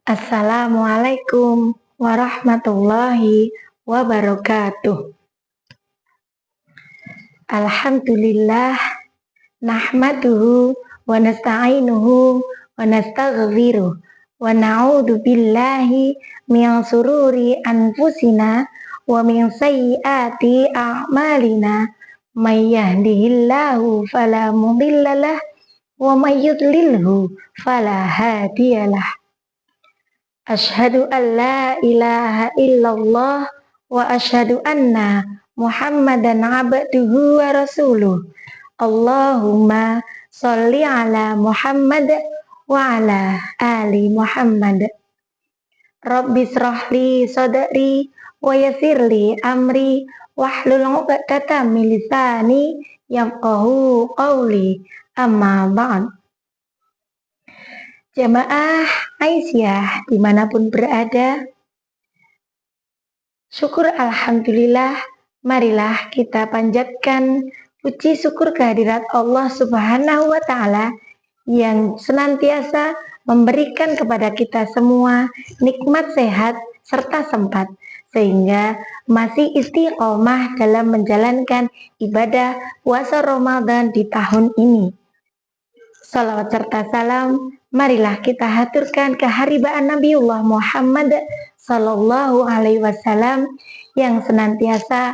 Assalamualaikum warahmatullahi wabarakatuh. Alhamdulillah nahmaduhu wa nasta'inuhu wa nastaghfiruh wa na'udzu billahi min sururi anfusina wa min sayyiati a'malina may yahdihillahu fala mudhillalah wa may yudlilhu fala hadiyalah. Asyhadu an la ilaha illallah wa asyhadu anna Muhammadan abduhu wa rasuluh. Allahumma sholli ala Muhammad wa ala ali Muhammad. Rabbi shrahli sadri wa yassirli amri wahlul 'uqdatam min lisani yafqahu qawli. Amma ba'd. Jamaah Aisyah dimanapun berada, syukur alhamdulillah, marilah kita panjatkan puji syukur kehadirat Allah Subhanahu wa Ta'ala yang senantiasa memberikan kepada kita semua nikmat sehat serta sempat, sehingga masih istiqomah dalam menjalankan ibadah puasa Ramadan di tahun ini. Salawat serta salam marilah kita haturkan keharibaan Nabiullah Muhammad Sallallahu Alaihi Wasallam yang senantiasa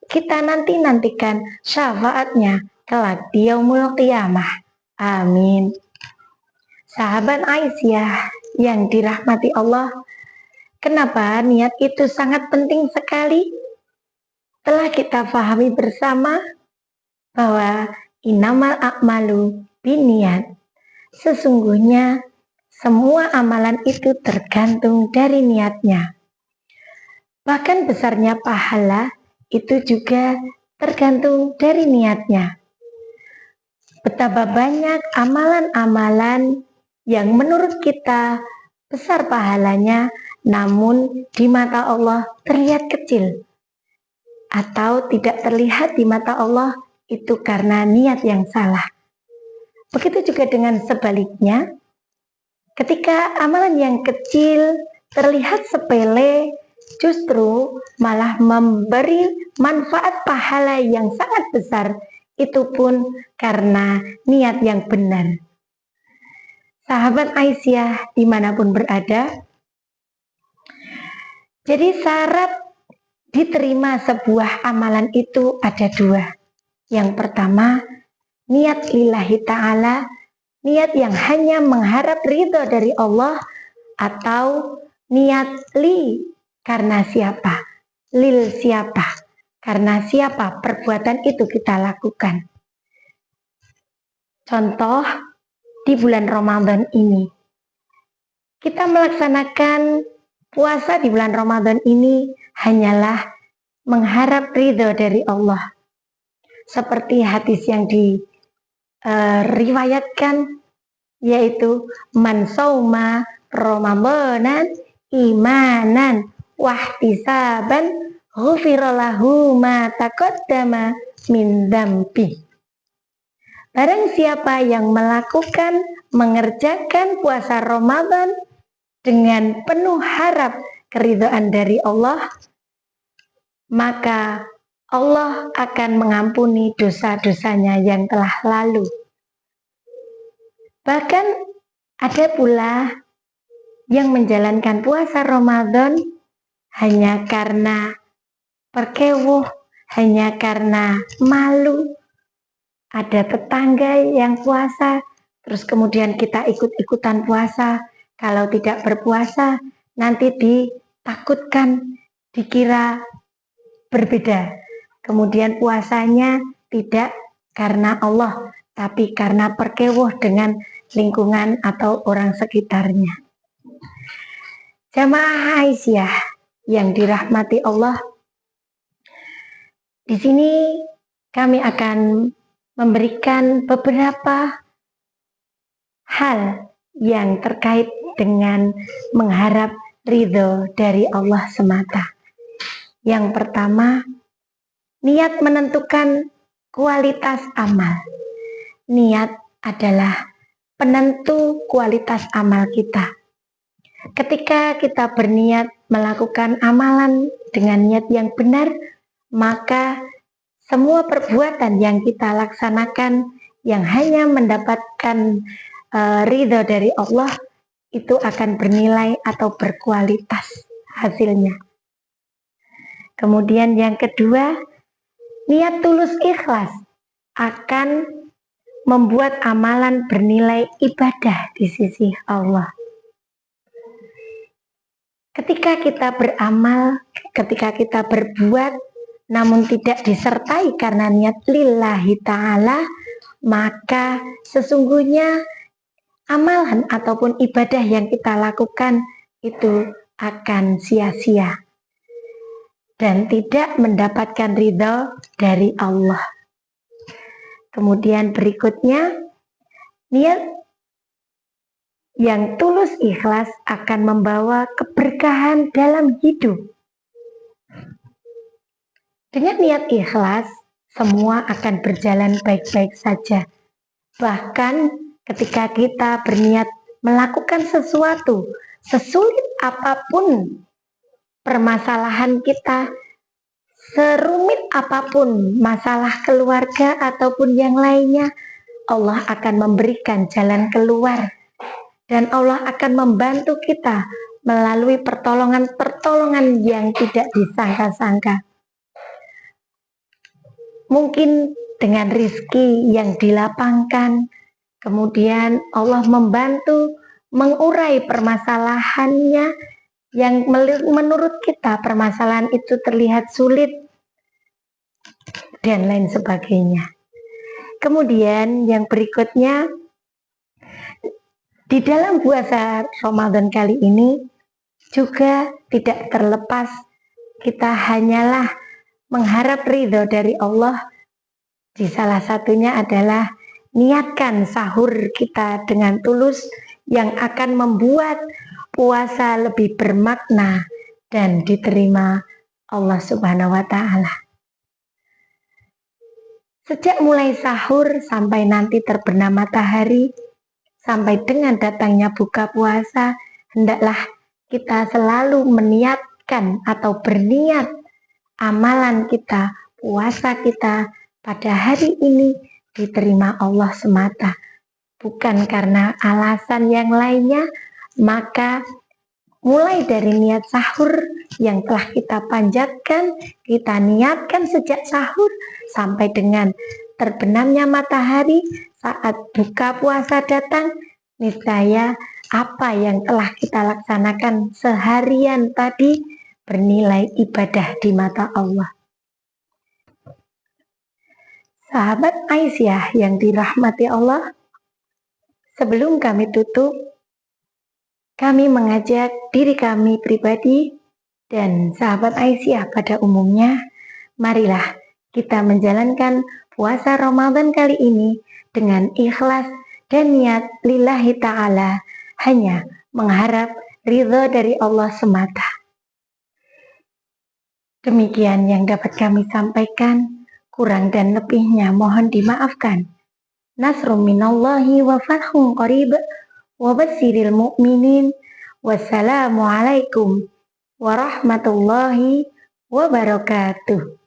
kita nantikan syafaatnya kelak di yaumul qiyamah. Amin. Sahabat Aisyah yang dirahmati Allah, kenapa niat itu sangat penting sekali? Telah kita pahami bersama bahwa innamal a'malu biniat. Sesungguhnya semua amalan itu tergantung dari niatnya. Bahkan besarnya pahala itu juga tergantung dari niatnya. Betapa banyak amalan-amalan yang menurut kita besar pahalanya, namun di mata Allah terlihat kecil. Atau tidak terlihat di mata Allah, itu karena niat yang salah. Begitu juga dengan sebaliknya, ketika amalan yang kecil terlihat sepele, justru malah memberi manfaat pahala yang sangat besar, itu pun karena niat yang benar. Sahabat Aisyah dimanapun berada, jadi syarat diterima sebuah amalan itu ada dua. Yang pertama, niat lillahi ta'ala, niat yang hanya mengharap ridho dari Allah, atau niat li karena siapa, lil siapa, karena siapa perbuatan itu kita lakukan. Contoh di bulan Ramadan ini, kita melaksanakan puasa di bulan Ramadan ini hanyalah mengharap ridho dari Allah. Seperti hadis yang riwayatkan, yaitu man sauma ramadanan imanan wahtisaban ghufiralahu ma taqaddama min dzambi. Barang siapa yang mengerjakan puasa Ramadan dengan penuh harap keridhaan dari Allah, maka Allah akan mengampuni dosa-dosanya yang telah lalu. Bahkan ada pula yang menjalankan puasa Ramadan hanya karena perkewuh, hanya karena malu. Ada tetangga yang puasa, terus kemudian kita ikut-ikutan puasa. Kalau tidak berpuasa, nanti ditakutkan, dikira berbeda. Kemudian puasanya tidak karena Allah, tapi karena perkewuh dengan lingkungan atau orang sekitarnya. Jamaah Aisyah yang dirahmati Allah, di sini kami akan memberikan beberapa hal yang terkait dengan mengharap ridho dari Allah semata. Yang pertama, niat menentukan kualitas amal. Niat adalah penentu kualitas amal kita. Ketika kita berniat melakukan amalan dengan niat yang benar, maka semua perbuatan yang kita laksanakan yang hanya mendapatkan ridho dari Allah itu akan bernilai atau berkualitas hasilnya. Kemudian yang kedua, niat tulus ikhlas akan membuat amalan bernilai ibadah di sisi Allah. Ketika kita beramal, ketika kita berbuat, namun tidak disertai karena niat lillahi ta'ala, maka sesungguhnya amalan ataupun ibadah yang kita lakukan itu akan sia-sia dan tidak mendapatkan ridho dari Allah. Kemudian berikutnya, niat yang tulus ikhlas akan membawa keberkahan dalam hidup. Dengan niat ikhlas, semua akan berjalan baik-baik saja. Bahkan ketika kita berniat melakukan sesuatu, sesulit apapun permasalahan kita, serumit apapun masalah keluarga ataupun yang lainnya, Allah akan memberikan jalan keluar. Dan Allah akan membantu kita melalui pertolongan-pertolongan yang tidak disangka-sangka. Mungkin dengan rizki yang dilapangkan, kemudian Allah membantu mengurai permasalahannya yang menurut kita permasalahan itu terlihat sulit dan lain sebagainya. Kemudian yang berikutnya, di dalam puasa Ramadan kali ini juga tidak terlepas kita hanyalah mengharap ridho dari Allah. Di salah satunya adalah niatkan sahur kita dengan tulus yang akan membuat puasa lebih bermakna dan diterima Allah Subhanahu wa Ta'ala. Sejak mulai sahur sampai nanti terbenam matahari, sampai dengan datangnya buka puasa, hendaklah kita selalu meniatkan atau berniat amalan kita, puasa kita pada hari ini diterima Allah semata. Bukan karena alasan yang lainnya, maka mulai dari niat sahur yang telah kita panjatkan, kita niatkan sejak sahur sampai dengan terbenamnya matahari saat buka puasa datang, niscaya apa yang telah kita laksanakan seharian tadi bernilai ibadah di mata Allah. Sahabat Aisyah yang dirahmati Allah, sebelum kami tutup, kami mengajak diri kami pribadi dan sahabat Aisyah pada umumnya, marilah kita menjalankan puasa Ramadan kali ini dengan ikhlas dan niat lillahi ta'ala, hanya mengharap ridho dari Allah semata. Demikian yang dapat kami sampaikan, kurang dan lebihnya mohon dimaafkan. Nasrum minallahi wa fathun qarib wa basyiril mu'minin. Wassalamualaikum warahmatullahi wabarakatuh.